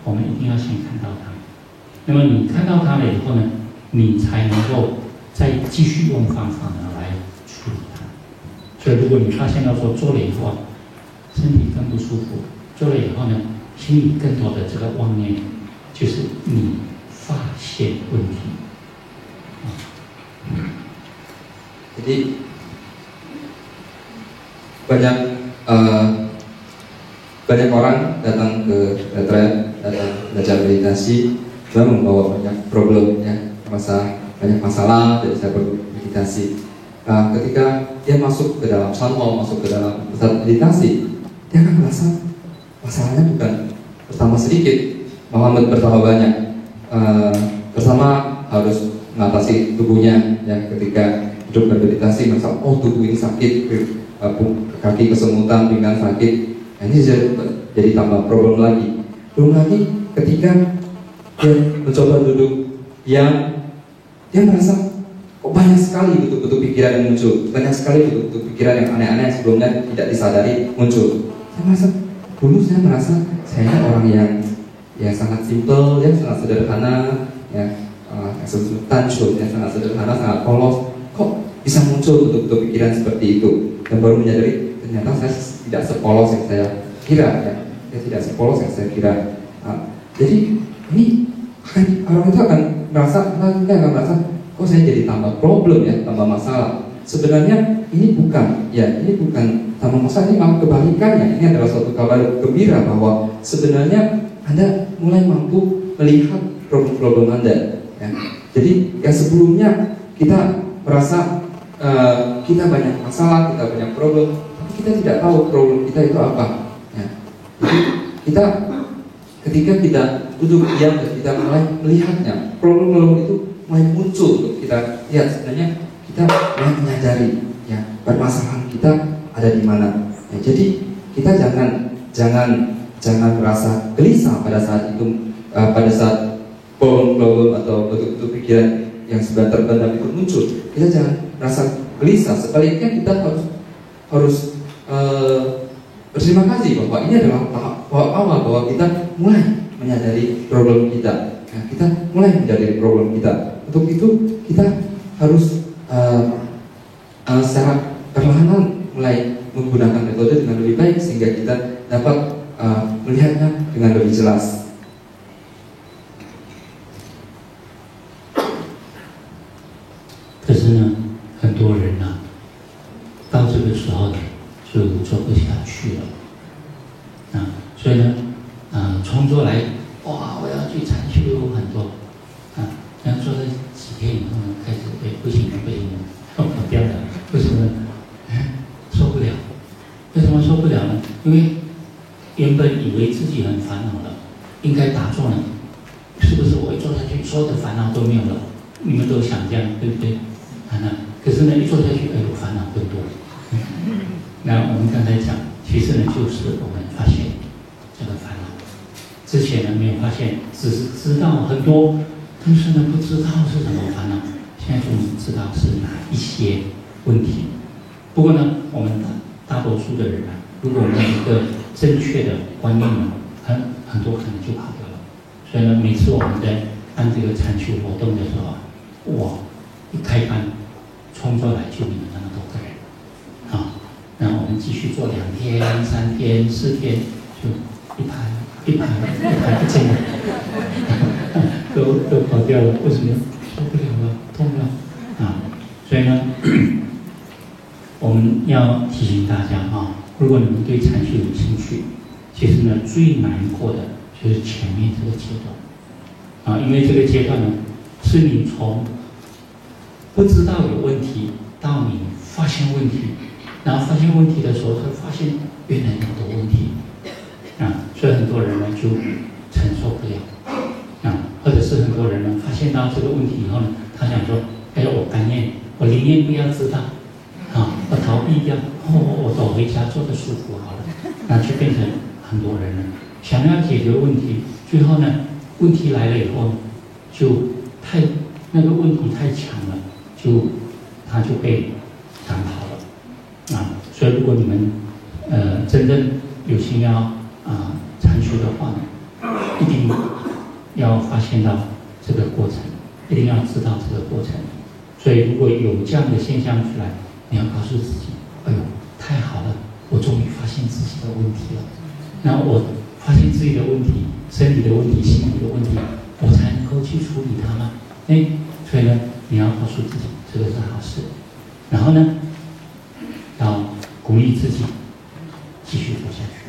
我们一定要先看到它。那么你看到它了以后呢，你才能够再继续用方法呢来处理它。所以如果你发现到说做了以后，身体更不舒服，做了以后呢，心里更多的这个妄念，就是你发现问题。Jadi banyak orang datang ke retret, datang belajar meditasi, memang membawa banyak problem ya, banyak masalah dari saya meditasi. Ketika dia masuk ke dalam salon, masuk ke dalam pusat meditasi, dia akan merasa masalahnya bukan pertama sedikit, malah bertambah banyak. Pertama harus mengatasi tubuhnya ya, ketika hidup bermeditasi merasa tubuh ini sakit, kaki kesemutan, pinggang sakit. Nah, ini jadi tambah problem lagi. Belum lagi ketika dia mencoba duduk yang dia merasa kok banyak sekali betul-betul pikiran yang muncul, banyak sekali betul-betul pikiran yang aneh-aneh yang sebelumnya tidak disadari muncul. Saya merasa saya orang yang sangat simple, yang sangat sederhana, ya, tanjur, yang sangat sederhana, sangat polos. Kok bisa muncul betul-betul pikiran seperti itu? Dan baru menyadari ternyata saya tidak sepolos yang saya kira, ya. Saya tidak sepolos yang saya kira. Jadi ini orang itu akan merasa, kok saya jadi tambah problem ya, tambah masalah. Sebenarnya ini bukan tambah masalah, ini malah kebalikannya. Ini adalah suatu kabar gembira bahwa sebenarnya Anda mulai mampu melihat problem-problem Anda. Ya. Jadi yang sebelumnya kita merasa kita banyak masalah, kita banyak problem, tapi kita tidak tahu problem kita itu apa. Ya. Jadi ketika kita duduk diam dan kita mulai melihatnya, problem-problem itu mulai muncul untuk kita lihat. Sebenarnya kita mulai menyadari ya permasalahan kita ada di mana. Ya, jadi kita jangan merasa gelisah pada saat itu, pada saat problem-problem atau betul-betul pikiran yang sudah terpendam itu muncul. Kita jangan merasa gelisah. Sebaliknya kita harus berterima kasih bahwa ini adalah tahap awal bahwa kita mulai menyadari problem kita. Nah, kita mulai menyadari problem kita. Untuk itu kita harus secara perlahan mulai menggunakan metode dengan lebih baik sehingga kita dapat melihatnya dengan lebih jelas. 可是呢，很多人呢，到这个时候呢，就做不下去了，所以呢，创作来，哇，我要去禅修很多，然后做了几天以后呢，开始不行了，跑掉了，为什么呢？受不了，为什么受不了呢？因为原本以为自己很烦恼了，应该打坐呢，是不是我一坐下去，所有的烦恼都没有了？你们都想这样，对不对？可是呢，一坐下去，我烦恼更多。那我们刚才讲，其实呢，就是我们发现这个烦恼，之前呢没有发现，只是知道很多，但是呢不知道是什么烦恼。现在终于知道是哪一些问题。不过呢，我们大多数的人啊，如果没有一个正确的观念呢，很多可能就跑掉了。所以呢，每次我们在办这个禅修活动的时候啊，哇，一开班，冲出来就你们那么多个人，然后我们继续做2天、3天、4天，就一排不见了，都跑掉了。为什么？受不了了，痛了所以呢，我们要提醒大家如果你们对禅修有兴趣，其实呢最难过的就是前面这个阶段因为这个阶段呢，是你从不知道有问题到你发现问题，然后发现问题的时候，才发现原来有的问题所以很多人呢就承受不了或者是很多人呢发现到这个问题以后呢，他想说，我甘愿，我宁愿不要知道我逃避掉，我走回家坐着舒服好了，就变成很多人呢想要解决问题，最后呢问题来了以后，就那个问题太强了，他就被赶跑了所以如果你们真正有心要禅修的话呢，一定要发现到这个过程，一定要知道这个过程。所以如果有这样的现象出来，你要告诉自己：哎呦，太好了，我终于发现自己的问题了。那我发现自己的问题，身体的问题、心理的问题，我才能够去处理它吗？所以呢，你要告诉自己，这个是好事。然后呢，要鼓励自己继续做下去。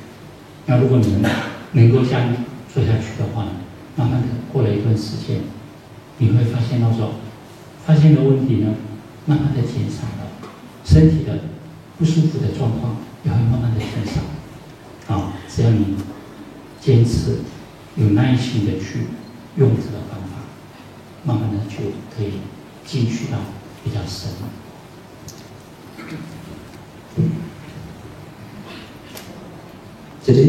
那如果你们能够这样做下去的话呢，慢慢的过了一段时间，你会发现到说，发现的问题呢，慢慢的减少了，身体的不舒服的状况也会慢慢的减少。只要你坚持、有耐心的去用这个方法，慢慢的就可以进去到比较深了。Jadi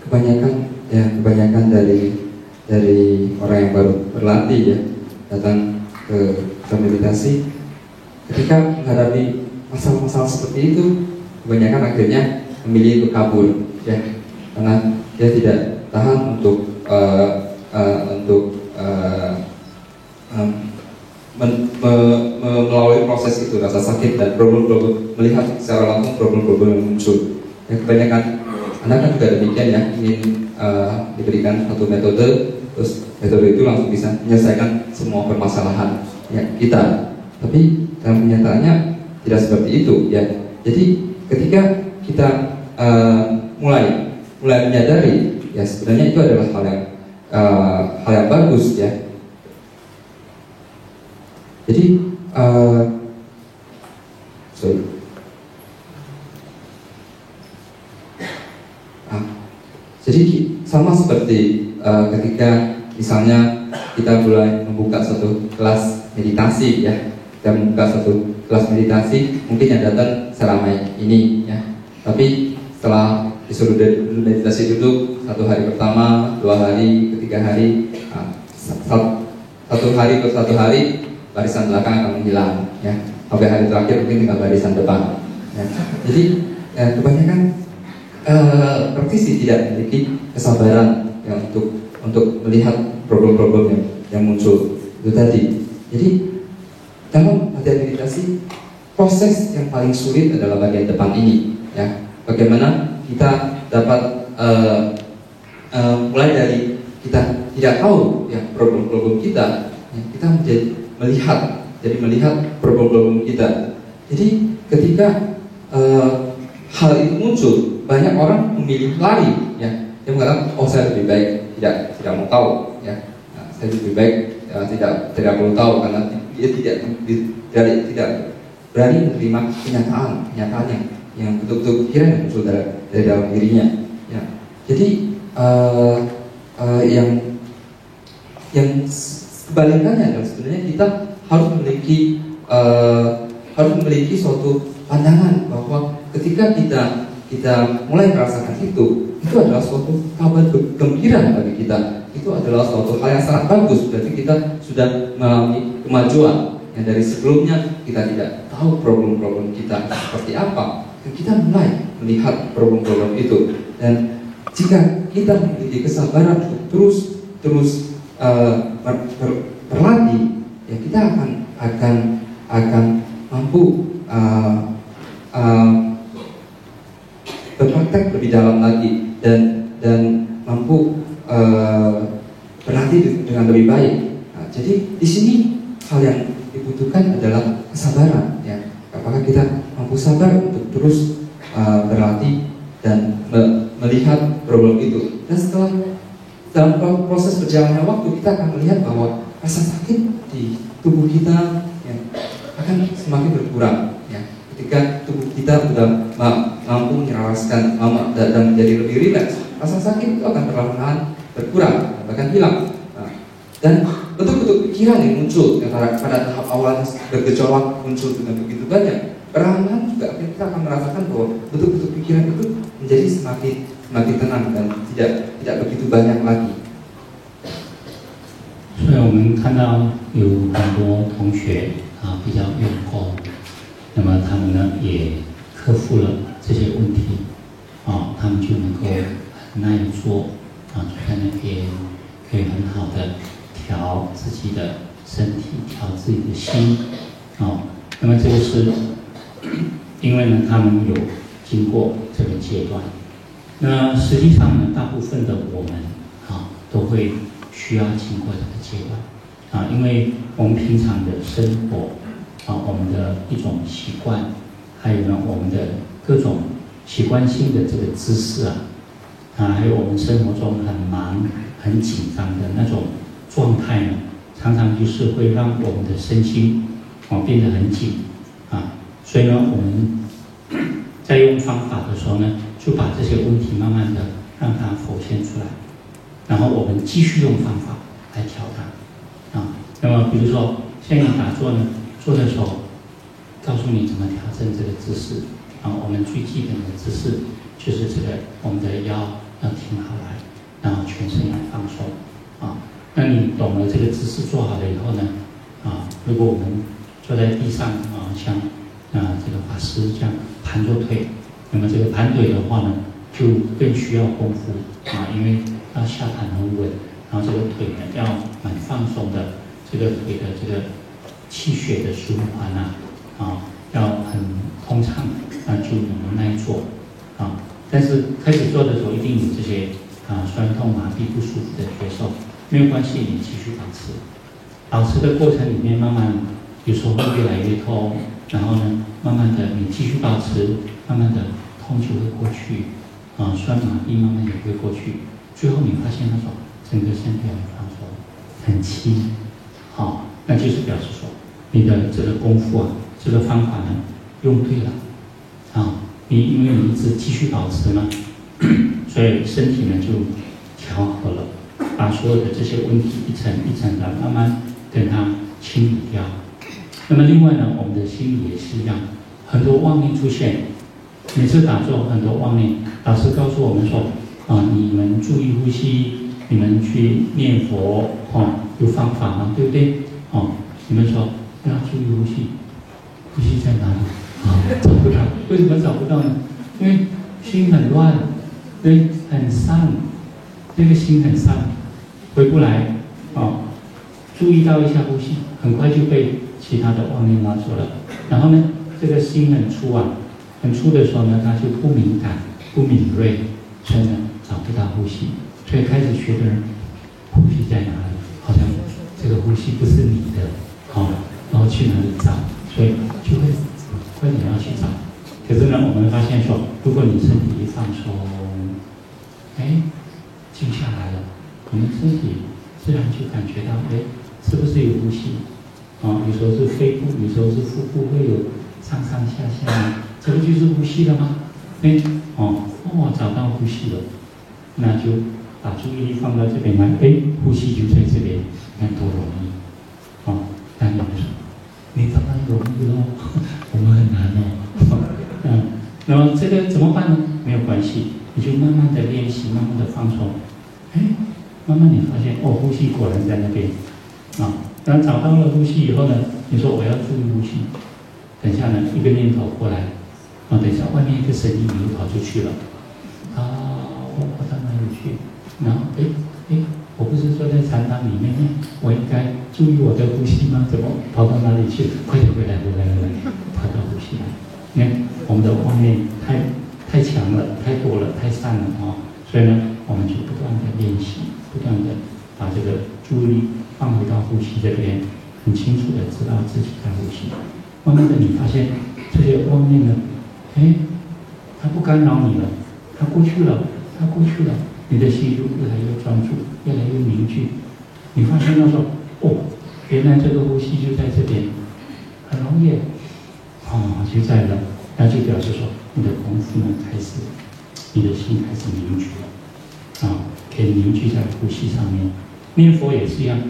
kebanyakan dari orang yang baru berlatih ya datang ke meditasi, ketika menghadapi masalah-masalah seperti itu, kebanyakan akhirnya memilih untuk kabur ya, karena dia tidak tahan untuk melalui proses itu, rasa sakit dan problem-problem, melihat secara langsung problem-problem yang muncul. Ya, kebanyakan anak kan juga demikian ya, ingin diberikan satu metode, terus metode itu langsung bisa menyelesaikan semua permasalahan ya, kita. Tapi dalam kenyataannya tidak seperti itu ya. Jadi ketika kita mulai menyadari ya, sebenarnya itu adalah hal yang bagus ya. Jadi jadi sama seperti ketika misalnya kita mulai membuka satu kelas meditasi ya, kita membuka satu kelas meditasi, mungkin yang datang seramai ini ya, tapi setelah disuruh meditasi duduk 1 hari pertama, 2 hari, 3 hari, 1 hari ke 1 hari, barisan belakang akan menghilang ya, sampai hari terakhir mungkin tinggal barisan depan ya. Jadi kebanyakan praktisi tidak memiliki kesabaran ya, untuk melihat problem-problem yang muncul itu tadi. Jadi dalam latihan meditasi, proses yang paling sulit adalah bagian depan ini ya. Bagaimana kita dapat mulai dari kita tidak tahu ya problem-problem kita ya, kita menjadi melihat problem-problem kita. Jadi ketika hal itu muncul, banyak orang memilih lari ya. Dia mengatakan, oh saya lebih baik tidak mau tahu ya. Saya lebih baik tidak perlu tahu, karena dia tidak berani menerima kenyataan yang betul-betul pikiran yang muncul dari dalam dirinya ya. Jadi yang kebalikannya adalah sebenarnya kita harus memiliki suatu pandangan bahwa ketika kita mulai merasakan itu adalah suatu kabar gembira bagi kita. Itu adalah suatu hal yang sangat bagus. Berarti kita sudah mengalami kemajuan yang dari sebelumnya kita tidak tahu problem-problem kita seperti apa, dan kita mulai melihat problem-problem itu. Dan jika kita memiliki kesabaran untuk terus berlatih, ya kita akan mampu berpraktek lebih dalam lagi dan mampu berlatih dengan lebih baik. Nah, jadi di sini hal yang dibutuhkan adalah kesabaran. Ya, apakah kita mampu sabar untuk terus berlatih dan melihat problem itu. Dan setelah dalam proses berjalannya waktu, kita akan melihat bahwa rasa sakit di tubuh kita ya, akan semakin berkurang. Ya. Ketika tubuh kita sudah mampu menyelaraskan dan menjadi lebih rileks, rasa sakit itu akan perlahan-lahan berkurang, bahkan hilang. Nah, dan bentuk-bentuk pikiran yang muncul yang pada tahap awalnya bergejolak muncul dengan begitu banyak, perlahan-lahan juga kita akan merasakan bahwa bentuk-bentuk pikiran itu menjadi semakin tenang dan tidak begitu banyak lagi. 所以我们看到有很多同学比较用功，那么他们呢也克服了这些问题他们就能够很耐坐坐在那边，可可以很好的调自己的身体，调自己的心，那么这个是因为呢，他们有经过这个阶段。那实际上呢，大部分的我们都会需要经过这个阶段因为我们平常的生活我们的一种习惯，还有呢我们的各种习惯性的这个姿势还有我们生活中很忙、很紧张的那种状态呢，常常就是会让我们的身心变得很紧所以呢，我们在用方法的时候呢，就把这些问题慢慢的让它浮现出来，然后我们继续用方法来调它那么比如说，像你打坐呢，做的时候，告诉你怎么调整这个姿势我们最基本的姿势就是这个，我们的腰要挺好来，然后全身要放松那你懂了这个姿势做好了以后呢如果我们坐在地上像这个法师这样盘着腿，那么这个盘腿的话呢，就更需要功夫因为要下盘很稳，然后这个腿呢要蛮放松的，这个腿的这个气血的循环要很通畅，那就能耐做但是开始做的时候一定有这些酸痛麻痹不舒服的觉受，没有关系，你继续保持的过程里面，慢慢有时候会越来越痛，然后呢，慢慢的你继续保持，慢慢的痛就会过去酸麻痹慢慢也会过去，最后你发现那种整个身体很放松，很轻那就是表示说你的这个功夫这个方法呢用对了因为你一直继续保持嘛，所以身体呢就调和了，把所有的这些问题一层一层的慢慢跟它清理掉。那么另外呢，我们的心理也是一样，很多妄念出现，每次打坐很多妄念，老师告诉我们说你们注意呼吸，你们去念佛有方法嘛，对不对你们说要注意呼吸，呼吸在哪里找不到，为什么找不到呢？因为心很乱，对，很散，这个心很散，回不来注意到一下呼吸，很快就被其他的妄念拿走了。然后呢，这个心很粗很粗的时候呢，它就不敏感、不敏锐，所以呢找不到呼吸。所以开始学的人，呼吸在哪里？好像这个呼吸不是你的然后去哪里找？所以就会快点要去找。可是呢，我们发现说，如果你身体一放松，静下来了，我们身体自然就感觉到，是不是有呼吸？有时候是肺部，有时候是腹部会有上上下下，这不就是呼吸了吗？找到呼吸了，那就把注意力放到这边来，呼吸就在这边，你看多容易但你们说，你当然容易咯，我们很难那么这个怎么办呢？没有关系，你就慢慢的练习，慢慢的放松，慢慢你发现呼吸果然在那边然后找到了呼吸以后呢，你说我要注意呼吸，等一下呢一个念头过来等一下外面一个声音你又跑出去了我到哪里去？然后我不是坐在禅堂里面呢，我应该注意我的呼吸吗？怎么跑到哪里去？快点回来，跑到呼吸来。你看我们的妄念太强了，太多了，太散了所以呢，我们就不断的练习，不断的把这个注意力放回到呼吸这边，很清楚的知道自己在呼吸。慢慢的你发现这些妄念呢，它不干扰你了，它过去了，你的心就越来越专注，越来越凝聚。你发现到说，原来这个呼吸就在这边，很容易就在了，那就表示说你的功夫呢开始，你的心开始凝聚了可以凝聚在呼吸上面。念佛也是一样，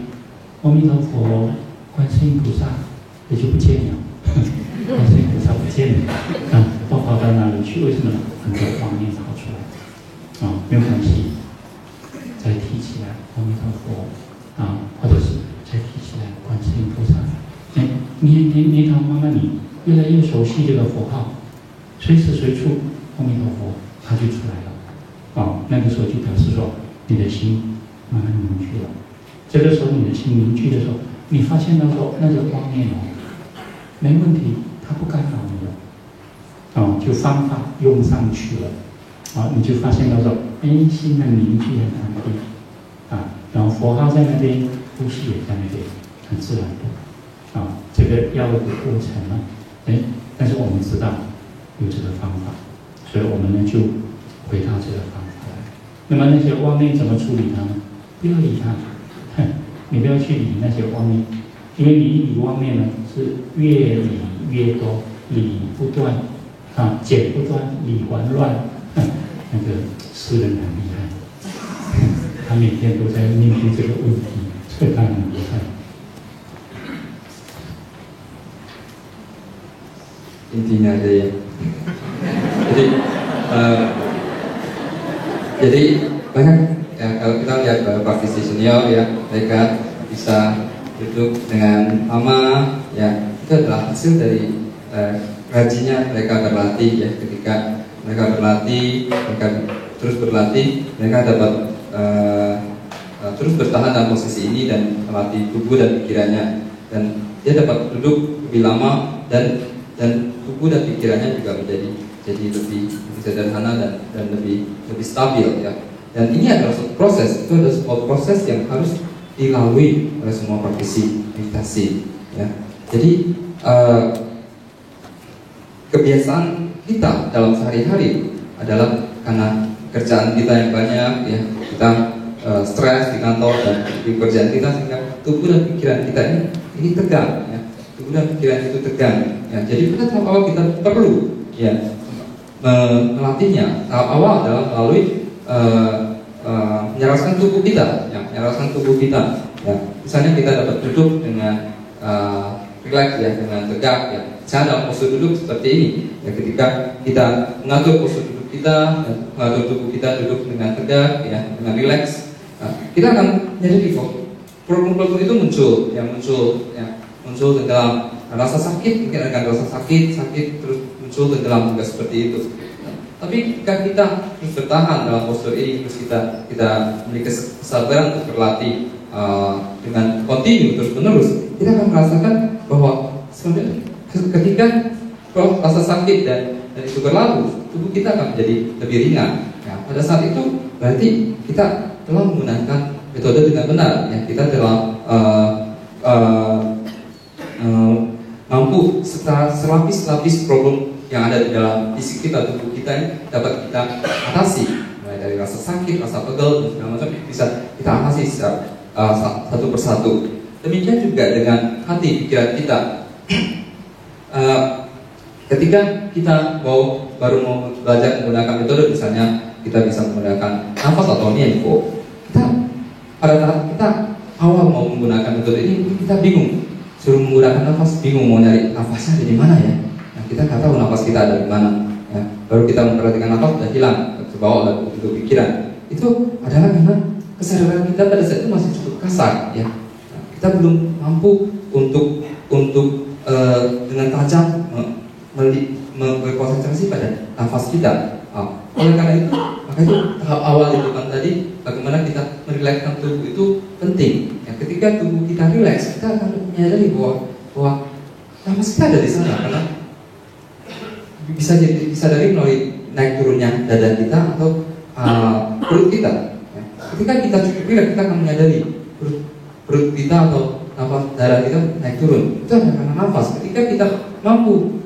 阿弥陀佛，观世音菩萨也就不见了，观世音菩萨不见了都跑到哪里去？为什么？很多妄念跑出来没有关系，再提起来阿弥陀佛或者是再提起来观世音菩萨，念到慢慢你越来越熟悉这个佛号，随时随处阿弥陀佛，它就出来了那个时候就表示说你的心慢慢凝聚了。这个时候你的心凝聚的时候，你发现到说那个妄念没问题，它不干扰你了，就方法用上去了，你就发现到说，心很凝聚，很安定，然后佛号在那边，呼吸也在那边，很自然的，这个要的过程呢，但是我们知道有这个方法，所以我们呢就回到这个方法来。那么那些妄念怎么处理它呢？不要理它，你不要去理那些妄念，因为你一理妄念呢，是越理越多，理不断，剪不断，理还乱。那个诗人很厉害，他每天都在面对这个问题，所以他很厉害。Intinya aja ya. Jadi banyak ya, kalau kita lihat praktisi senior ya, mereka bisa duduk dengan lama ya, itu adalah hasil dari rajinnya mereka berlatih ya. Ketika mereka berlatih, mereka terus berlatih, mereka dapat terus bertahan dalam posisi ini dan melatih tubuh dan pikirannya, dan dia dapat duduk lebih lama dan tubuh dan pikirannya juga menjadi lebih sederhana dan lebih stabil ya. Dan ini adalah proses, itu adalah sebuah proses yang harus dilalui oleh semua praktisi meditasi ya. Jadi kebiasaan kita dalam sehari-hari adalah karena kerjaan kita yang banyak ya, kita stres di kantor dan di pekerjaan kita, sehingga tubuh dan pikiran kita ini tegang ya. Tubuh dan pikiran itu tegang ya. Jadi pada tahap awal kita perlu ya melatihnya. Tahap awal adalah melalui menyerahkan tubuh kita ya, menyerahkan tubuh kita ya. Misalnya kita dapat duduk dengan relax ya, dengan tegak ya. Saya dalam postur duduk seperti ini ya, ketika kita mengatur postur duduk kita, mengatur tubuh kita duduk dengan tegak ya, dengan relax, kita akan menyadari kok problem-problem itu muncul di dalam rasa sakit, mungkin akan rasa sakit terus muncul di dalam juga seperti itu. Tapi jika kita terus bertahan dalam postur ini, terus kita memiliki kesabaran untuk berlatih dengan kontinu terus menerus, kita akan merasakan bahwa sebenarnya ketika rasa sakit dan itu berlalu, tubuh kita akan menjadi lebih ringan. Ya, pada saat itu berarti kita telah menggunakan metode dengan benar. Ya, kita telah mampu selapis-lapis problem yang ada di dalam fisik kita, tubuh kita ini dapat kita atasi. Mulai dari rasa sakit, rasa pegel dan segala macam bisa kita atasi secara satu persatu. Demikian juga dengan hati, pikiran kita. Ketika kita baru mau belajar menggunakan metode, misalnya kita bisa menggunakan nafas atau nianko, pada saat kita awal mau menggunakan metode ini, kita bingung, suruh menggunakan nafas, bingung mau nyari nafasnya ada di mana ya. Nah, kita nggak tahu nafas kita ada di mana. Ya, baru kita memperhatikan nafas sudah hilang, terbawa oleh untuk pikiran. Itu adalah karena kesadaran kita pada saat itu masih cukup kasar, ya. Nah, kita belum mampu untuk dengan tajam berkonsentrasi pada nafas kita. Oleh karena itu, maka itu tahap awal itu kan tadi, bagaimana kita merilekskan tubuh itu penting. Ya, ketika tubuh kita rileks, kita akan menyadari bahwa nafas kita ada di sana, karena bisa disadari melalui naik turunnya dada kita atau perut kita. Ya, ketika kita cukup rileks, kita akan menyadari perut kita atau nafas darah kita naik turun. Itu adalah karena nafas. Ketika kita mampu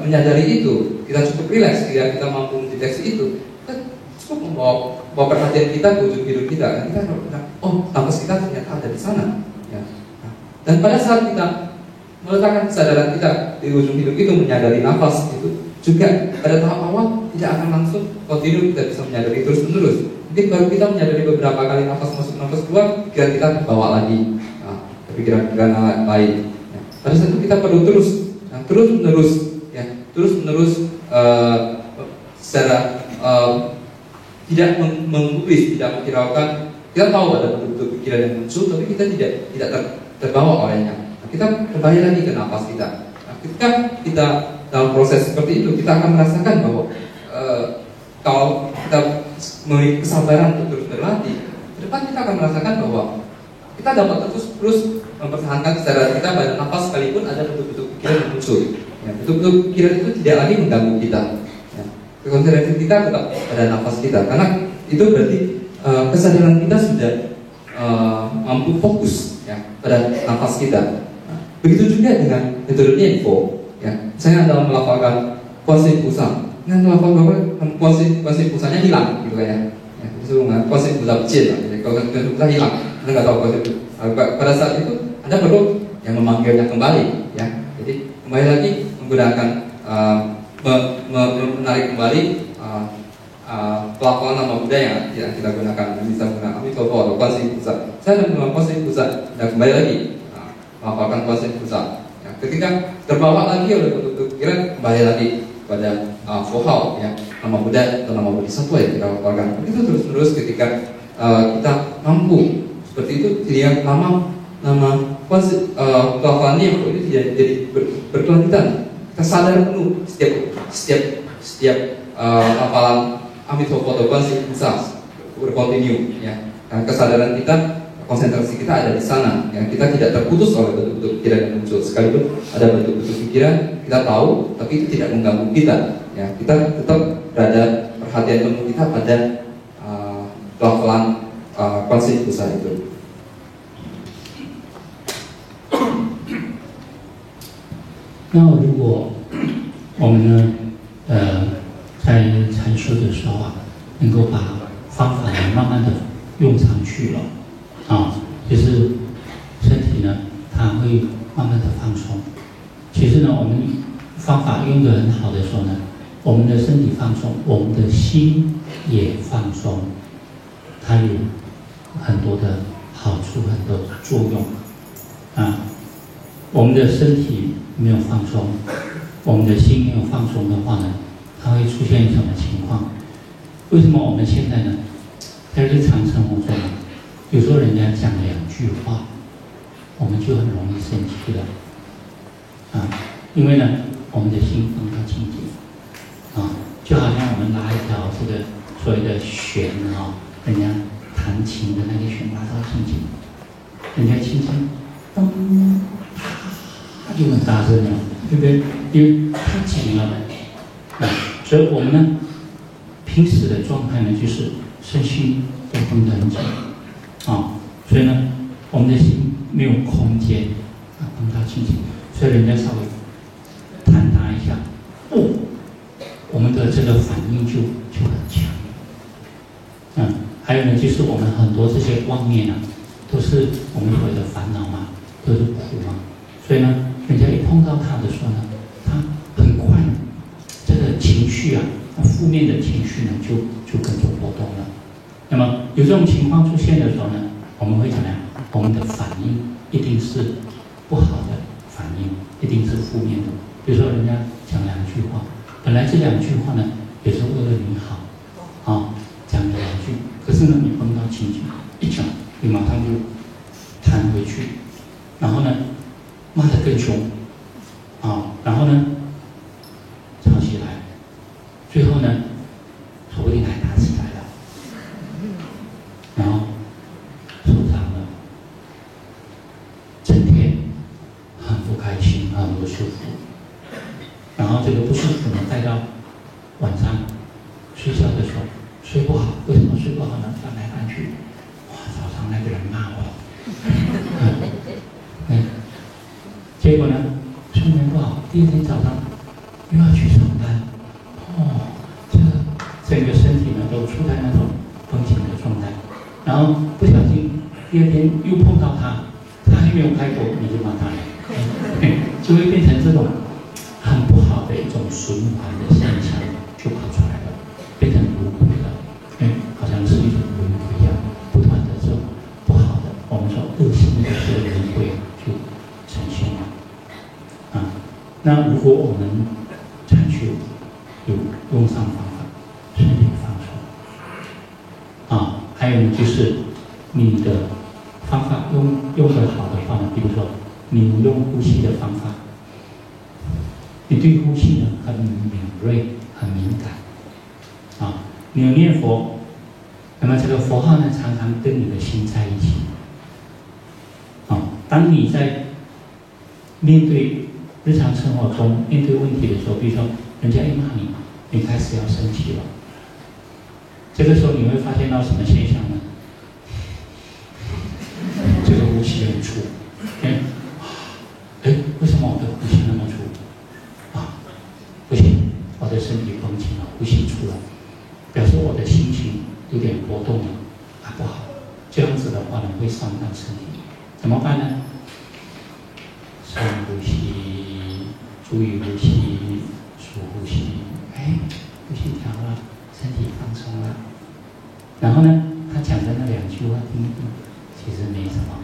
menyadari itu, kita cukup rileks, kita mampu mendeteksi itu, kita cukup membawa perhatian kita ke ujung hidung kita, dan kita bilang, oh, nafas kita ternyata ada di sana. Ya. Dan pada saat kita meletakkan kesadaran kita di ujung hidung itu, menyadari nafas itu, juga pada tahap awal tidak akan langsung kontinu kita bisa menyadari terus menerus. Mungkin baru kita menyadari beberapa kali nafas masuk, nafas keluar, pikiran kita terbawa lagi ke pikiran-pikiran lain. Ya. Pada saat itu kita perlu terus menerus secara tidak menggubris, tidak menghiraukan. Kita tahu ada bentuk pikiran yang muncul, tapi kita tidak terbawa olehnya. Nah, kita kembali lagi ke nafas kita. Nah, ketika kita dalam proses seperti itu, kita akan merasakan bahwa kalau kita memiliki kesabaran untuk terus berlatih, ke depan kita akan merasakan bahwa kita dapat terus mempertahankan kesadaran kita pada nafas sekalipun ada bentuk-bentuk pikiran yang muncul. Ya, bentuk-bentuk pikiran itu tidak lagi mengganggu kita. Ya, konsentrasi kita tetap pada nafas kita, karena itu berarti kesadaran kita sudah mampu fokus ya pada nafas kita. Nah, begitu juga dengan metode Nianfo. Ya, saya dalam melafalkan kuasi pusat, dengan melafalkan kuasi pusatnya hilang, gitu ya. Itu kuasi pusat kecil, jadi kalau kuasi pusat hilang, anda nggak tahu kuasi. Pada saat itu anda perlu yang memanggilnya kembali, ya. Jadi kembali lagi menggunakan menarik kembali pelafalan nama budaya yang kita gunakan, bisa menggunakan Amitabha atau kuasi pusat. Saya akan menggunakan kuasi pusat dan kembali lagi melafalkan kuasi pusat. Ya, ketika terbawa lagi oleh bentuk pikiran, kembali lagi pada fohal, ya, nama Buddha atau nama Bodhisattva yang kita lafalkan. Begitu terus-menerus ketika kita mampu seperti itu, tidak nama kuasi pelafalannya itu tidak jadi berkelanjutan. Kita sadar penuh setiap hafalan Amitabha atau kuasi pusat berkontinu, ya. Karena kesadaran kita, konsentrasi kita ada di sana, ya. Kita tidak terputus oleh bentuk-bentuk pikiran yang muncul. Sekalipun ada bentuk-bentuk pikiran, kita tahu, tapi itu tidak mengganggu kita, ya. Kita tetap berada perhatian penuh kita pada pelafalan kuasi pusat itu. 那如果我们呢，在禅修的时候啊，能够把方法呢慢慢的用上去了，就是身体呢，它会慢慢的放松。其实呢，我们方法用得很好的时候呢，我们的身体放松，我们的心也放松，它有很多的好处，很多作用啊。我们的身体没有放松，我们的心没有放松的话呢，它会出现什么情况？为什么我们现在呢，在日常生活中，有时候人家讲2句话，我们就很容易生气了，因为呢，我们的心放到清净，就好像我们拉一条这个所谓的弦人家弹琴的那个弦拉到清净，人家轻轻咚，就很大声了，对不对？因为太紧了，所以我们呢，平时的状态呢，就是身心都绷得很紧，所以呢，我们的心没有空间绷到清净，所以人家稍微弹它一下，我们的这个反应就很强。还有呢，就是我们很多这些妄念啊，都是我们所谓的烦恼嘛，都是苦嘛，所以呢，人家一碰到它的时候呢，它很快，这个情绪啊，负面的情绪呢，就跟着波动了。那么有这种情况出现的时候呢，我们会怎么样？我们的反应一定是不好的反应，一定是负面的。比如说人家讲2句话，本来这2句话呢，也是为了你好，讲了2句，可是呢，你碰到情境一讲，你马上就弹回去，然后呢，骂得更凶，然后呢，吵起来，最后呢，说不定还打起来了，然后受伤了，整天很不开心，很不舒服，然后这个不舒服呢，带到晚上睡觉的时候睡不好，为什么睡不好呢？翻来翻去，哇，早上那个人骂我，结果呢，睡眠不好，第2天早上又要去上班，这个整个身体呢都处在那种绷紧的状态，然后不小心第2天又碰到他还没有开口，你就骂他了，就会变成这种很不好的一种循环的现象就跑出来了，变成轮回了，好像是一种轮回一样，不断的这种不好的，我们说恶性的这个轮回就呈现了。那如果我们禅修有用上方法，身体放松，还有呢，就是你的方法用得好的话呢，比如说你用呼吸的方法，你对呼吸呢很敏锐、很敏感，你有念佛，那么这个佛号呢常常跟你的心在一起，当你在面对日常生活中面对问题的时候，比如说人家一骂你，你开始要生气了。这个时候你会发现到什么现象呢？这个呼吸很粗，为什么我的呼吸那么粗？不行，我的身体绷紧了，呼吸粗了，表示我的心情有点波动了，不好。这样子的话呢，会伤到身体，怎么办呢？深呼吸，注意呼吸，数呼吸，呼吸调了，身体放松了。然后呢，他讲的那2句话听一听，其实没什么。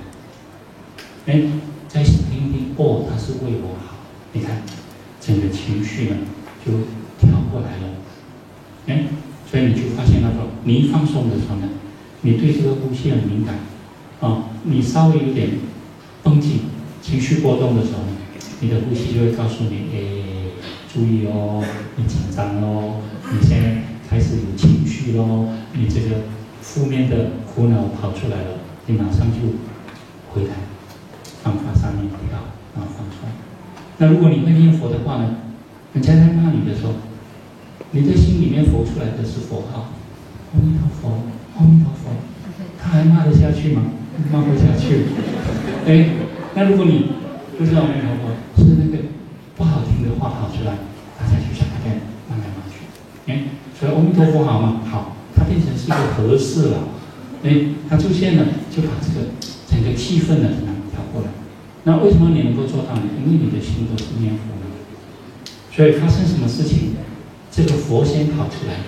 再听一听，他是为我好。你看，整个情绪呢就调过来了。所以你就发现那种，你一放松的时候呢，你对这个呼吸很敏感，你稍微有点绷紧、情绪波动的时候，你的呼吸就会告诉你，注意哦，你紧张哦，你现在开始有情绪咯，你这个负面的苦恼跑出来了，你马上就回来，方法上面调，然后放出来。那如果你会念佛的话呢，人家在骂你的时候，你的心里面浮出来的是佛号，阿弥陀佛，阿弥陀佛，他还骂得下去吗？骂不下去。那如果你不知道阿弥陀佛是那个不好听的话跑出来，大家就想骂来骂去。所以阿弥陀佛好吗？好，它变成是一个和事了。它出现了，就把这个整个气氛呢调过来。那为什么你能够做到呢？因为你的心都是念佛的，所以发生什么事情，这个佛先跑出来。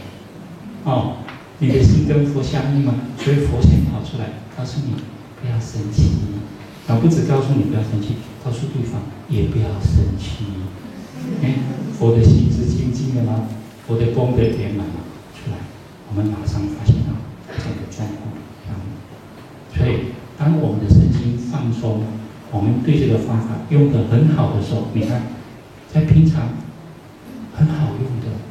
你的心跟佛相应嘛，所以佛先跑出来，告诉你不要生气。不只告诉你不要生气，告诉对方也不要生气。佛的心是清净的吗？佛的功德圆满了出来，我们马上发现到这个状况。所以，当我们的身心放松，我们对这个方法用得很好的时候，你看，在平常很好用的。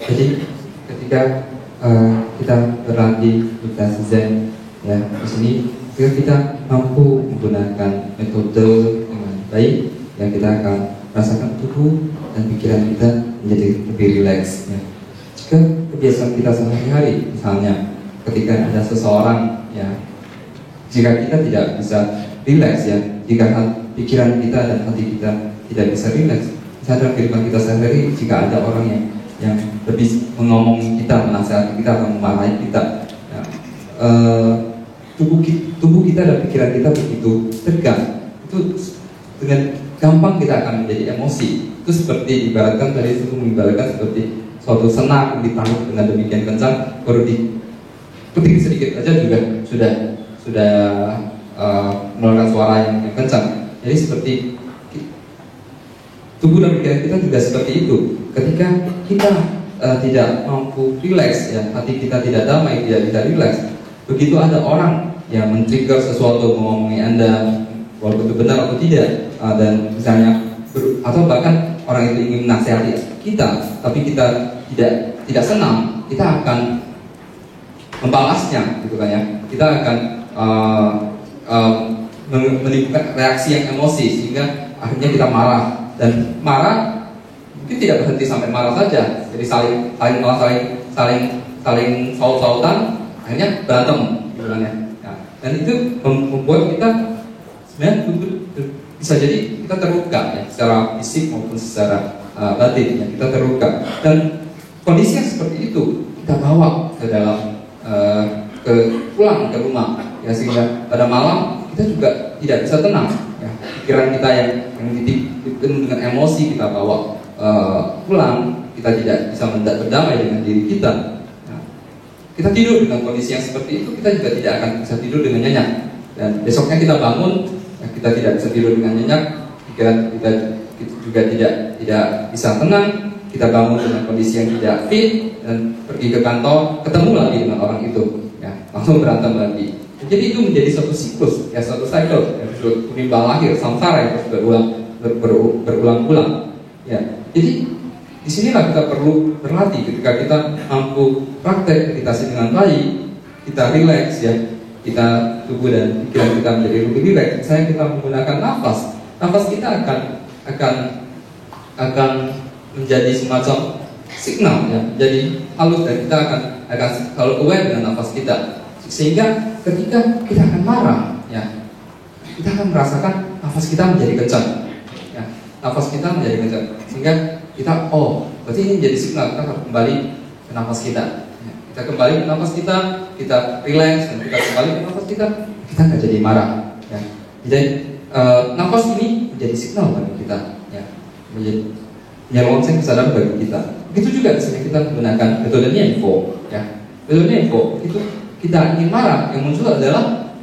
Jadi ketika kita berlatih meditasi Zen, ya di sini ketika kita mampu menggunakan metode dengan baik, ya kita akan rasakan tubuh dan pikiran kita menjadi lebih rileks. Ya. Jika kebiasaan kita sehari-hari, misalnya ketika ada seseorang, ya jika kita tidak bisa rileks, ya jika pikiran kita dan hati kita tidak bisa rileks, misalnya dalam kehidupan kita sehari-hari, jika ada orang yang lebih mengomongi kita, menasihati kita atau memarahi kita, ya, tubuh kita dan pikiran kita begitu tegang, itu dengan gampang kita akan menjadi emosi. Itu seperti ibaratkan tadi itu mengibaratkan seperti suatu senang ditaruh dengan demikian kencang, baru diketik sedikit aja juga sudah mengeluarkan suara yang kencang. Jadi seperti tubuh dan pikiran kita juga seperti itu. Ketika kita tidak mampu rileks, ya hati kita tidak damai, tidak bisa rileks, begitu ada orang yang men-trigger sesuatu, mengomongi Anda, walaupun itu benar atau tidak, dan misalnya atau bahkan orang itu ingin menasihati kita, tapi kita tidak senang, kita akan membalasnya, gitu kan ya. Kita akan menimbulkan reaksi yang emosi sehingga akhirnya kita marah. Dan marah mungkin tidak berhenti sampai marah saja, jadi saling saut-sautan, akhirnya berantem, gitu kan ya. Dan itu membuat kita sebenarnya bisa jadi kita terluka, ya, secara fisik maupun secara batin, ya, kita terluka. Dan kondisi yang seperti itu kita bawa ke dalam pulang ke rumah, ya, sehingga pada malam kita juga tidak bisa tenang, ya. Pikiran kita yang penuh dengan emosi kita bawa pulang, kita tidak bisa berdamai dengan diri kita. Nah, kita tidur dengan kondisi yang seperti itu, kita juga tidak akan bisa tidur dengan nyenyak. Dan besoknya kita bangun, ya, kita tidak bisa tidur dengan nyenyak, pikiran kita juga tidak bisa tenang. Kita bangun dengan kondisi yang tidak fit dan pergi ke kantor, ketemu lagi dengan orang itu, ya, langsung berantem lagi. Jadi itu menjadi suatu siklus, ya, suatu cycle yang disebut penimbang lahir, samsara yang terus berulang-ulang. Ya, jadi disinilah kita perlu berlatih. Ketika kita mampu praktek meditasi dengan baik, kita rileks ya, kita tubuh dan pikiran kita menjadi lebih rileks. Saya kita menggunakan nafas kita akan menjadi semacam signal ya, jadi halus, dan kita akan selalu aware dengan nafas kita, sehingga ketika kita akan marah ya, kita akan merasakan nafas kita menjadi kencang ya, nafas kita menjadi kencang, sehingga kita berarti ini jadi signal kita harus kembali ke nafas kita ya. Kita kembali ke nafas kita relax, dan kita kembali ke nafas kita nggak jadi marah ya. Jadi nafas ini menjadi signal bagi kita ya, menjadi lonceng kesadaran bagi kita. Begitu juga misalnya kita menggunakan metode Nianfo ya. Metode Nianfo itu kita ingin marah, yang muncul adalah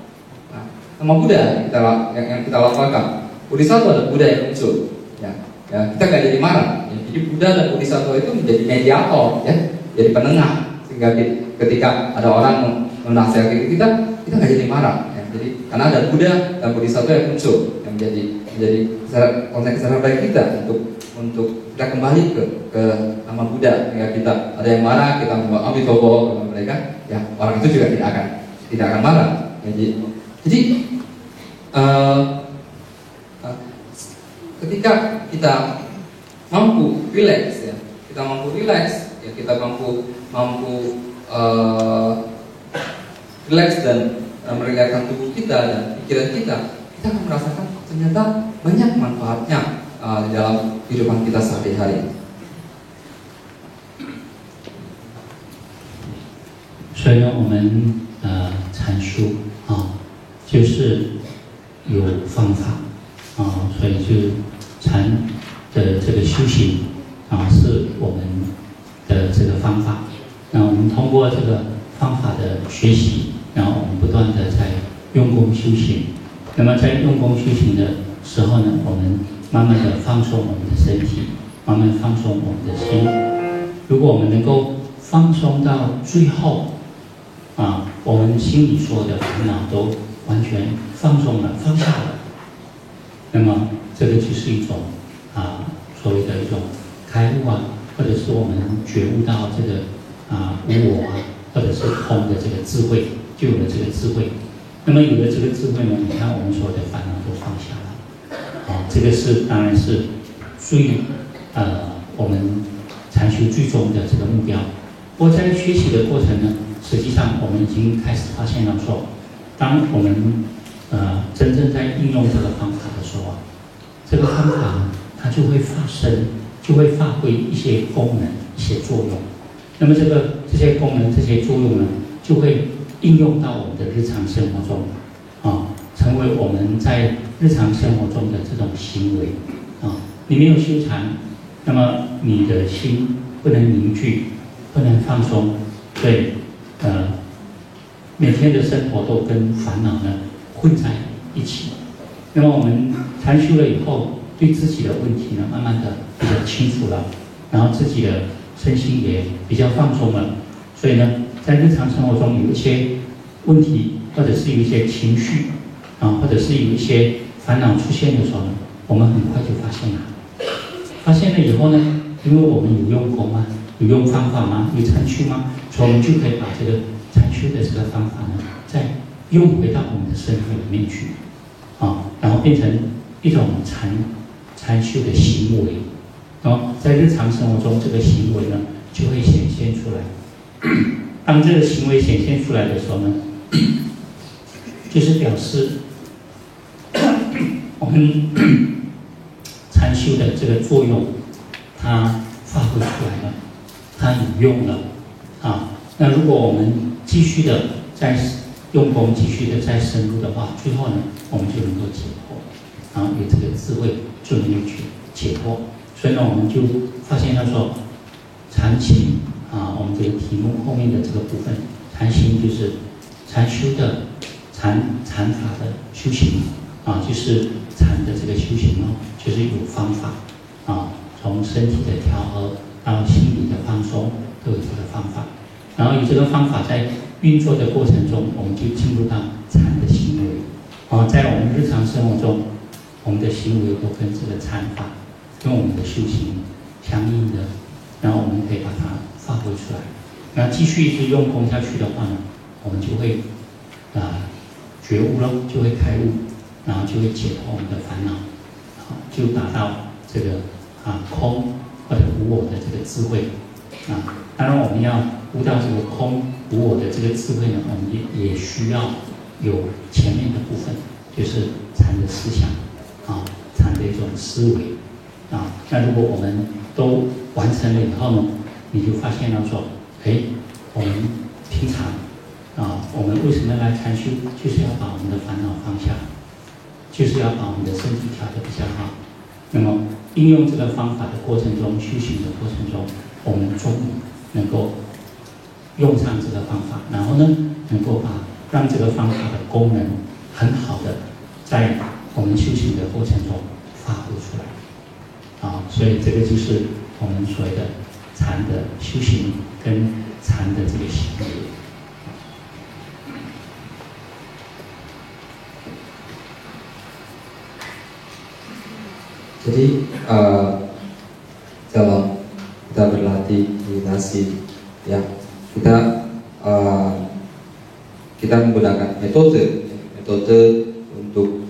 nama Buddha yang kita lafalkan. Bodhisattva ada Buddha yang muncul ya, kita nggak jadi marah ya. Jadi Buddha dan Bodhisattva itu menjadi mediator ya, jadi penengah, sehingga ketika ada orang menasihati kita nggak jadi marah ya. Jadi karena ada Buddha dan Bodhisattva yang muncul, yang menjadi konteks kesadaran baik kita untuk kita kembali ke nama Buddha. Sehingga kita ada yang marah, kita membawa Amitabha kepada mereka ya, orang itu juga tidak akan marah ya. Jadi ketika kita mampu relax ya, kita mampu relax dan meringankan tubuh kita dan pikiran kita akan merasakan ternyata banyak manfaatnya di dalam kehidupan kita sehari-hari. 所以呢，我们禅修就是有方法所以就禅的这个修行是我们的这个方法。那我们通过这个方法的学习，然后我们不断的在用功修行。那么在用功修行的时候呢，我们慢慢的放松我们的身体，慢慢放松我们的心。如果我们能够放松到最后我们心里所有的烦恼都完全放松了，放下了，那么这个就是一种所谓的一种开悟或者是我们觉悟到这个无我或者是空的这个智慧，就有了这个智慧。那么有了这个智慧呢，你看我们所有的烦恼都放下了这个是当然是最我们禅修最终的这个目标。不过在学习的过程呢，实际上我们已经开始发现了说，当我们真正在应用这个方法的时候这个方法它就会发生，就会发挥一些功能、一些作用。那么这些功能、这些作用呢，就会应用到我们的日常生活中成为我们在日常生活中的这种行为你没有修禅，那么你的心不能凝聚，不能放松，对每天的生活都跟烦恼呢混在一起。那么我们禅修了以后，对自己的问题呢，慢慢的比较清楚了，然后自己的身心也比较放松了。所以呢，在日常生活中有一些问题，或者是有一些情绪或者是有一些烦恼出现的时候呢，我们很快就发现了。发现了以后呢，因为我们有用功有用方法有禅修所以我们就可以把这个禅修的这个方法呢，再用回到我们的生活里面去然后变成一种禅修的行为在日常生活中这个行为呢就会显现出来。当这个行为显现出来的时候呢，就是表示我们禅修的这个作用它发挥出来了，它有用了那如果我们继续的在用功，继续的再深入的话，最后呢我们就能够解脱有这个智慧就能够去解脱。所以呢我们就发现他说禅行我们这个题目后面的这个部分，禅行就是禅修的禅法的修行就是禅的这个修行就是有方法从身体的调和到心理的放松都有这个方法，然后以这个方法在运作的过程中，我们就进入到禅的行为在我们日常生活中，我们的行为都跟这个禅法跟我们的修行相应的然后我们可以把它发挥出来。那继续一直用功下去的话呢，我们就会觉悟了，就会开悟，然后就会解脱我们的烦恼，就达到这个空或者无我的这个智慧当然我们要悟到这个空无我的这个智慧呢，我们也需要有前面的部分，就是禅的思想禅的一种思维那如果我们都完成了以后呢，你就发现到说，我们平常我们为什么要来禅修？就是要把我们的烦恼放下，就是要把我们的身体调得比较好。那么应用这个方法的过程中，修行的过程中，我们终于能够用上这个方法，然后呢，能够让这个方法的功能很好的在我们修行的过程中发挥出来。所以这个就是我们所谓的禅的修行跟禅的这个行为。Jadi dalam kita berlatih meditasi, ya kita menggunakan metode untuk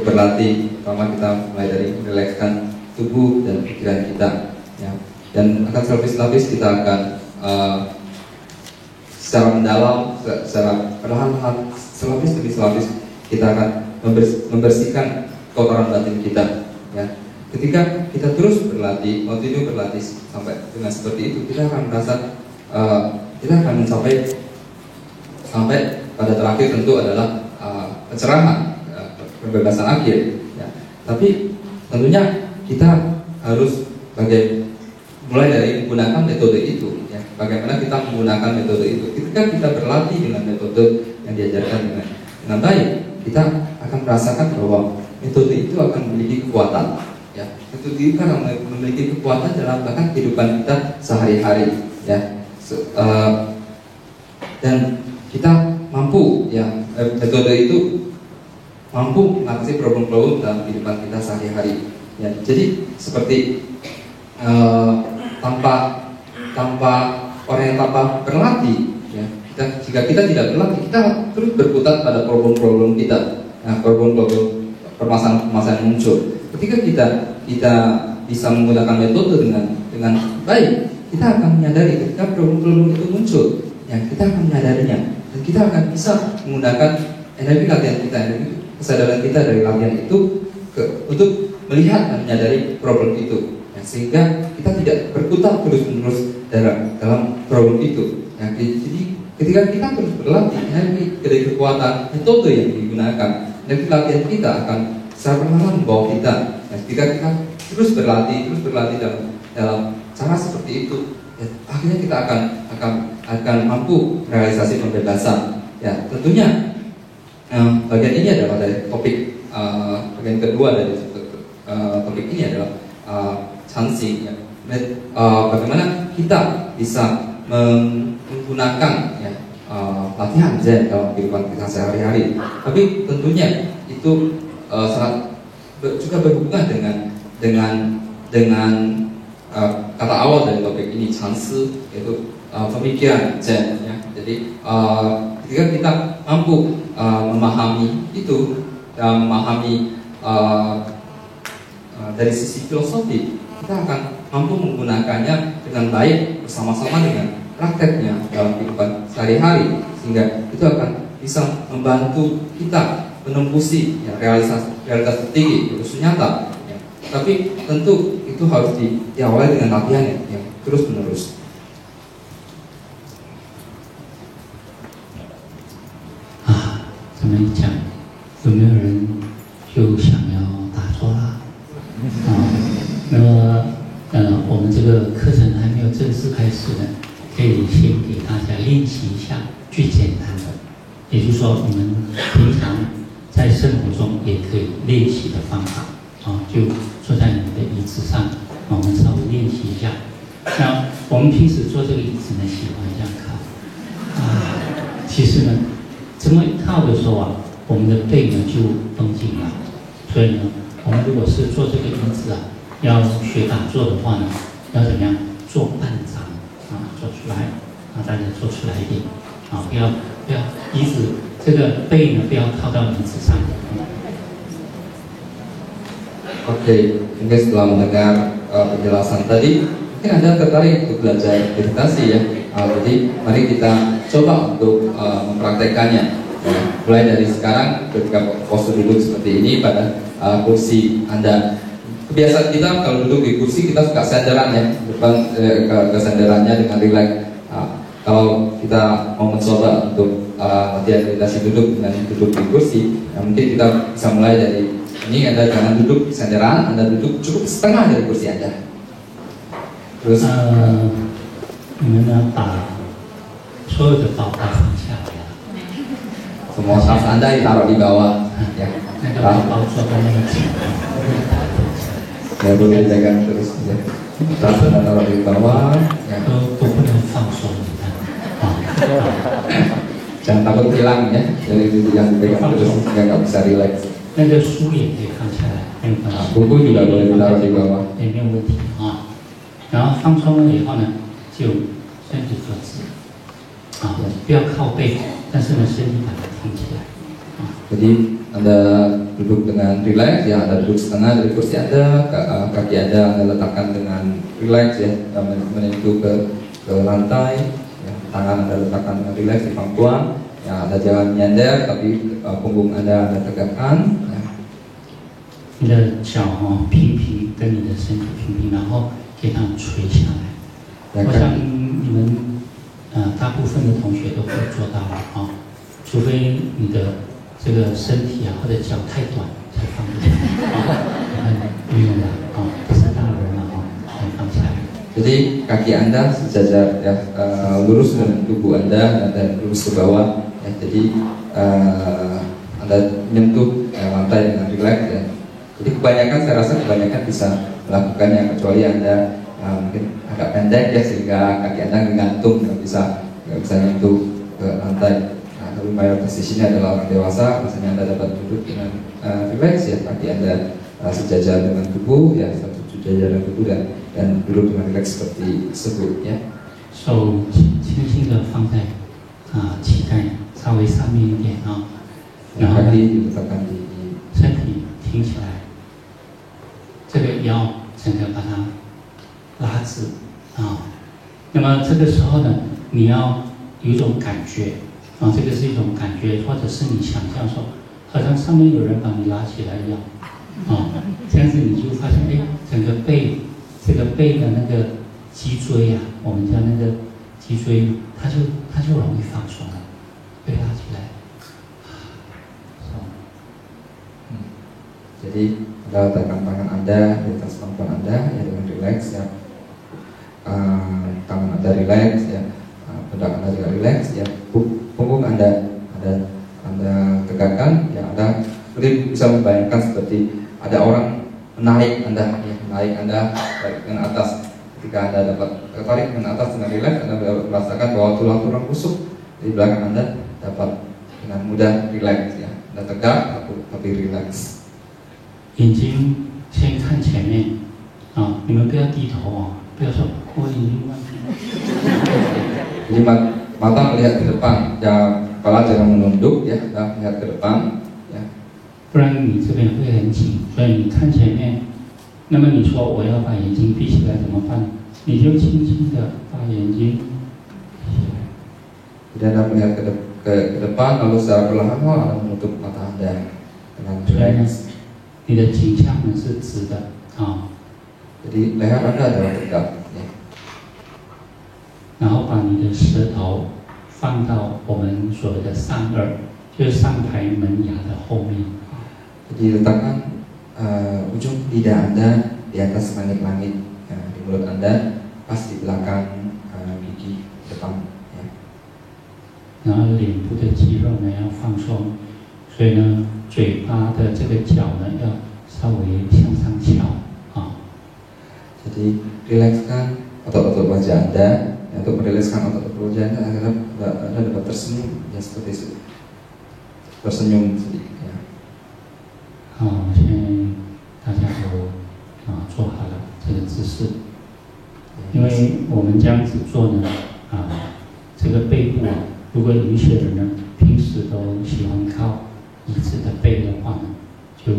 berlatih. Pertama kita mulai dari merilekskan tubuh dan pikiran kita, ya. Dan akan selapis-lapis kita akan secara mendalam, secara perlahan-lahan, selapis demi selapis kita akan membersihkan kotoran batin kita, ya. Ketika kita terus berlatih, kontinu berlatih sampai dengan seperti itu, kita akan merasa kita akan sampai pada terakhir tentu adalah pencerahan, kebebasan akhir, ya. Tapi tentunya kita harus mulai dari menggunakan metode itu, ya. Bagaimana kita menggunakan metode itu? Ketika kita berlatih dengan metode yang diajarkan dengan baik, kita akan merasakan bahwa metode itu akan memiliki kekuatan, ya. Metode itu akan memiliki kekuatan dalam bahkan kehidupan kita sehari-hari, ya. Dan kita mampu, ya, metode itu mampu mengatasi problem-problem dalam kehidupan kita sehari-hari, ya. Jadi seperti tanpa orang yang tanpa berlatih, ya, jika kita tidak berlatih, kita terus berkutat pada problem-problem kita, problem-problem permasalahan muncul. Ketika kita bisa menggunakan metode dengan baik, kita akan menyadari ketika problem-problem itu muncul, ya, kita akan menyadarinya dan kita akan bisa menggunakan energi latihan kita, kesadaran kita dari latihan itu untuk melihat dan menyadari problem itu, ya, sehingga kita tidak berkutat terus-menerus dalam problem itu, ya. Jadi ketika kita terus berlatih, energi dari kekuatan metode yang digunakan, energi latihan kita akan secara perlahan membawa kita. Ya, ketika kita terus berlatih dalam cara seperti itu, ya, akhirnya kita akan mampu realisasi pembebasan. Ya, tentunya bagian ini adalah dari topik bagian kedua dari topik ini adalah chansing, ya. Bagaimana kita bisa menggunakan, ya, latihan Zen dalam kehidupan kita sehari-hari. Tapi tentunya itu sangat juga berhubungan dengan kata awal dari topik ini, chansi, yaitu pemikiran Zen, ya. Jadi ketika kita mampu memahami itu dan memahami dari sisi filosofi, kita akan mampu menggunakannya dengan baik bersama-sama dengan prakteknya dalam kehidupan sehari-hari, sehingga itu akan bisa membantu kita menempusi, ya, realitas tertinggi, yaitu sunyata, ya. Tapi tentu itu harus diawali dengan latihan yang terus menerus. 这么一讲，有没有人就想要打坐啦？那么我们这个课程还没有正式开始呢，可以先给大家练习一下最简单的，也就是说你们平常在生活中也可以练习的方法就坐在你们的椅子上，我们稍微练习一下。那我们平时坐这个椅子呢，喜欢这样靠其实呢，这么一靠的时候我们的背呢就绷紧了。所以呢，我们如果是坐这个椅子要学打坐的话呢，要怎么样做半张做出来大家做出来一点不要椅子这个背呢不要靠到椅子上。Oke, mungkin setelah mendengar penjelasan tadi, mungkin Anda tertarik untuk belajar meditasi ya. Jadi mari kita coba untuk mempraktekannya. Mulai dari sekarang ketika postur duduk seperti ini pada kursi Anda. Kebiasaan kita kalau duduk di kursi kita suka sandaran ya, depan kesandarannya dengan rileks. Kalau kita mau mencoba untuk latihan meditasi duduk dengan duduk di kursi, mungkin kita bisa mulai dari ini. Anda jangan duduk di sandaran, Anda duduk cukup setengah dari kursi Anda. Terus 你们呢把所有的包包放下来了。 semua tas Anda ditaruh di bawah ya. 那个包包坐在那个井旁。 Ya boleh dipegang terus ya. Tas Anda taruh di bawah ya. 都不能放松，你看Jangan takut hilang ya. Jadi itu yang dipegang terus sehingga nggak bisa rileks. 那个书也可以放下来，没有关系。 Buku juga boleh ditaruh di bawah. 也没有问题然后放松了以后呢，就身体坐直不要靠背，但是呢身体把它挺起来。 Jadi Anda duduk dengan rileks ya, Anda duduk setengah dari kursi Anda, kaki Anda letakkan dengan rileks ya, menyentuh ke lantai, ya, tangan Anda letakkan dengan rileks di pangkuan, ya, Anda jangan nyender tapi punggung Anda tegakkan. Ya. 你的脚平平，跟你的身体平平，然后给它垂下来。 Ya, 我想你们大部分的同学都会做到了除非你的这个身体或者脚太短才放不下不用了不是大人了才放下来。 Jadi kaki Anda sejajar ya, lurus dengan tubuh Anda dan lurus ke bawah ya, jadi Anda menyentuh lantai dengan rileks ya. Jadi kebanyakan saya rasa kebanyakan bisa melakukannya kecuali Anda mungkin agak pendek ya sehingga kaki Anda gantung nggak bisa nyentuh ke lantai. Tapi mayoritas di sini adalah orang dewasa, rasanya Anda dapat duduk dengan rileks ya, kaki Anda sejajar dengan tubuh ya, satu sejajar dengan tubuh dan duduk dengan rileks seperti tersebut ya. 手轻轻的放在膝盖稍微上面一点然后 kaki diletakkan di 身体挺起来，这个腰整个把它拉直那么这个时候呢，你要有一种感觉这个是一种感觉，或者是你想象说，好像上面有人把你拉起来一样这样子你就发现整个背这个背的那个脊椎我们叫那个脊椎，它就容易放松了，被拉起来。 Jadi Anda letakkan tangan Anda di atas pangkuan Anda ya dengan rileks ya, tangan Anda rileks ya, pundak Anda juga rileks ya, punggung Anda tegakkan ya. Anda bisa membayangkan seperti ada orang menarik Anda ya, menarik Anda dengan atas. Ketika Anda dapat tertarik dengan atas dengan rileks, Anda merasakan bahwa tulang-tulang rusuk di belakang Anda dapat dengan mudah rileks ya. Anda tegak tapi rileks. 眼睛先看前面你们不要低头不要说我眼睛弯。 Jadi mata melihat ke depan, ya, kepala jangan menunduk ya, melihat ke depan ya. 不然你这边会很紧，所以你看前面。那么你说我要把眼睛闭起来怎么办？你就轻轻的把眼睛闭起来。 Jadi Anda melihat ke depan, lalu secara perlahan Anda menutup mata Anda dengan rileks. 你的颈项呢是直的Jadi leher Anda adalah tegak ya. 然后把你的舌头放到我们所谓的上颚，就是上排门牙的后面。 Jadi letakkan ujung lidah Anda di atas langit-langit ya, di mulut Anda pas di belakang gigi depan ya. 然后脸部的肌肉呢要放松，所以呢嘴巴的这个角呢要稍微向上翘Jadi rilekskan otot-otot wajah Anda ya, untuk merilekskan otot-otot wajah Anda agar Anda dapat tersenyum ya seperti itu. Tersenyum sedikit ya. 现在大家都做好了这个姿势。为我们这样子做呢，这个背部如果有一些人呢，平时都喜欢靠椅子的背的话呢，就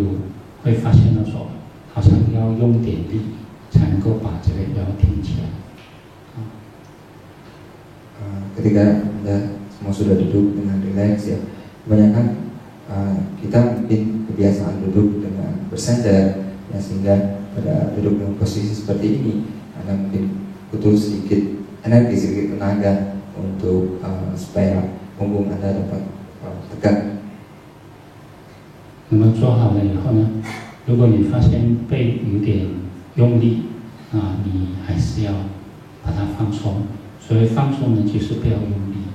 会发现到说，好像要用点力才能够把这个腰挺起来。Ketika Anda semua sudah duduk dengan rileks ya, kebanyakan kita mungkin kebiasaan duduk dengan bersandar ya, sehingga pada duduk dengan posisi seperti ini Anda mungkin butuh sedikit energi, sedikit tenaga untuk supaya punggung Anda dapat tegak. 那么做好了以后呢，如果你发现背有点用力你还是要把它放松。所谓放松呢，就是不要用力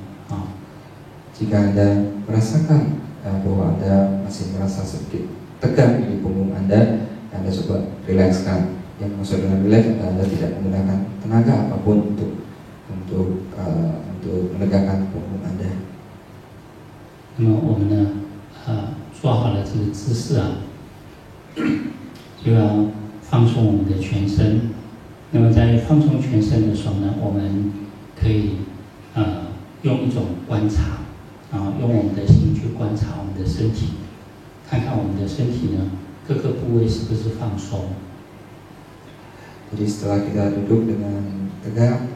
Jika Anda merasakan bahwa Anda masih merasa sedikit tegang di punggung Anda coba rilekskan. Yang maksud dengan rileks, Anda tidak menggunakan tenaga apapun untuk menegakkan punggung Anda. 那么我们呢，做好了这个姿势就要放松我们的全身。那么在放松全身的时候呢，我们可以用一种观察，用我们的心去观察我们的身体，看看我们的身体呢各个部位是不是放松。Jadi setelah kita duduk dengan tegak,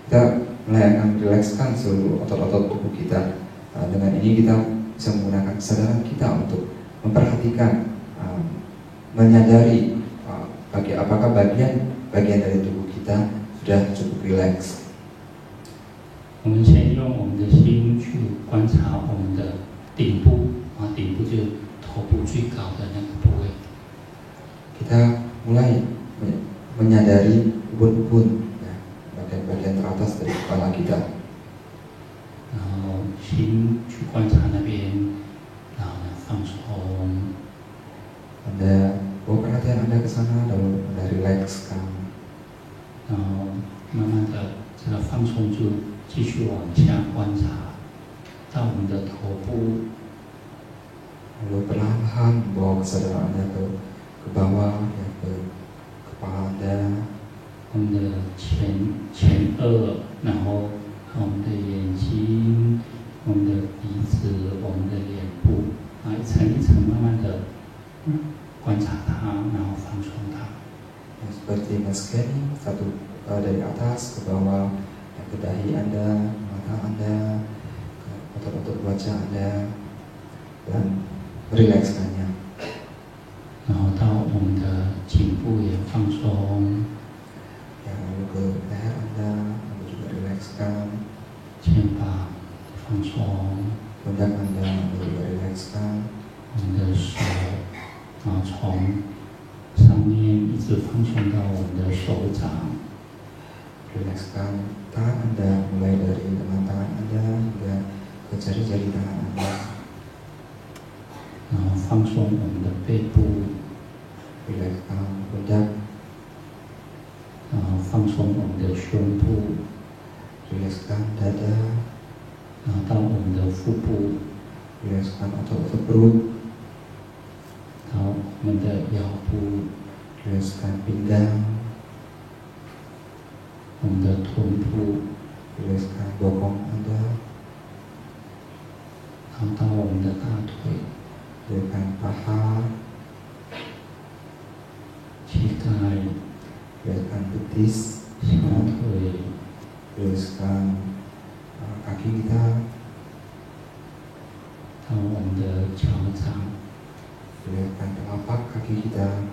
kita mulai akan rilekskan seluruh otot-otot tubuh kita. Dengan ini kita bisa menggunakan kesadaran kita untuk memperhatikan, menyadari apakah bagian dari tubuh kita sudah cukup rileks. 我们先用我们的心去观察我们的顶部顶部就是头部最高的那个部位。Kita mulai menyadari ubun-ubun, bagian-bagian teratas dari kepala kita. 然后心去观察那边，然后呢放松。Anda bawa perhatian Anda ke sana, lalu Anda rilekskan. 然后慢慢的这个放松就继续往下观察，到我们的头部。Lalu perlahan bawa kesadaran Anda ke bawah, ke kepala Anda. 我们的前额，然后我们的眼睛，我们的鼻子，我们的脸部，一层一层慢慢的观察它，然后放松它。Seperti men-scanning satu dari atas ke bawah, ke dahi Anda, mata Anda, ke otot-otot wajah Anda, dan merilekskannya. 然后到我们的颈部也放松。Lalu ke leher Anda, lalu juga rilekskan. 肩膀放松。pundak Anda, lalu juga rilekskan. 我们的手，然后从上面一直放松到我们的手掌。Rilekskan tangan Anda, mulai dari lengan tangan Anda hingga ke jari-jari tangan Anda. 然后放松我们的背部。Rilekskan pundak. 然后放松我们的胸部。Rilekskan dada. 然后到我们的腹部。Rilekskan otot-otot perut. 到我们的腰部。Rilekskan pinggang. 我们的臀部。Rilekskan bokong Anda. 然后到我们的大腿。Rilekskan paha. 膝盖。Rilekskan betis. 小腿。Rilekskan kaki kita. 到我们的脚掌。Rilekskan telapak kaki kita.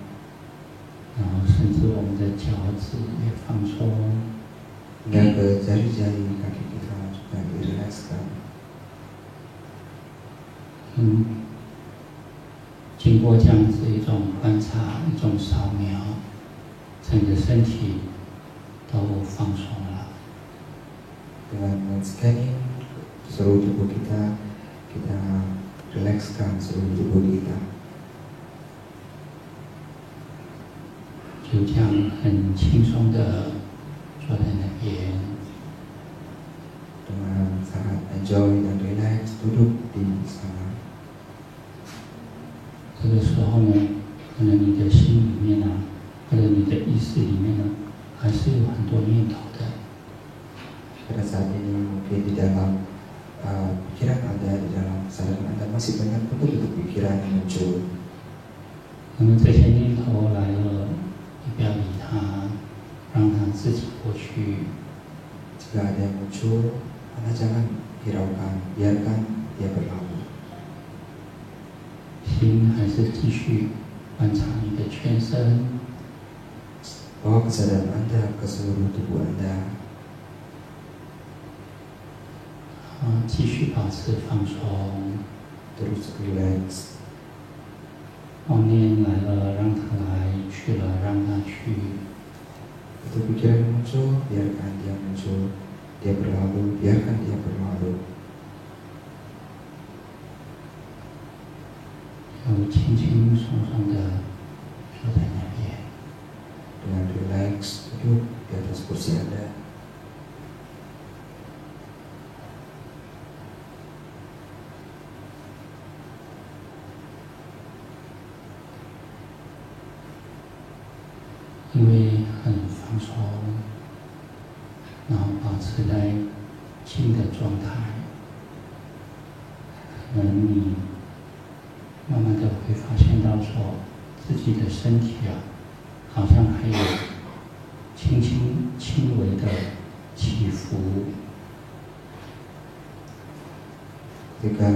然后甚至我们的脚趾也放松。Hingga ke jari-jari kaki kita juga dirilekskan. 经过这样子一种观察，一种扫描，整个身体都放松了。Dengan men-scanning seluruh tubuh kita, kita rilekskan seluruh tubuh kita. 就这样很轻松的坐在那边。Dengan sangat enjoy dan relax duduk di sana. 这个时候呢，可能你的心里面或者你的意识里面呢，还是有很多念头。pada saat ini mungkin di dalam pikiran Anda, di dalam kesadaran Anda masih banyak bentuk-bentuk pikiran yang muncul. 可能这些念头来了，你不要理它，让它自己过去。 Jika ada yang muncul, Anda jangan hiraukan, biarkan dia berlalu. 心还是继续观察你的全身， Bawa kesadaran Anda ke seluruh tubuh Anda. 继续保持放松。 Terus relax. 妄念来了，让它来；去了，让它去。 Itu pikiran yang muncul, biarkan dia muncul. Dia berlalu, biarkan dia berlalu. 就轻轻松松的坐在那边。 Dengan relax, duduk di atas kursi Anda. Karena 因为很放松，然后保持在静的状态，可能你慢慢的会发现到说，自己的身体啊，好像还有轻微的起伏。 Ketika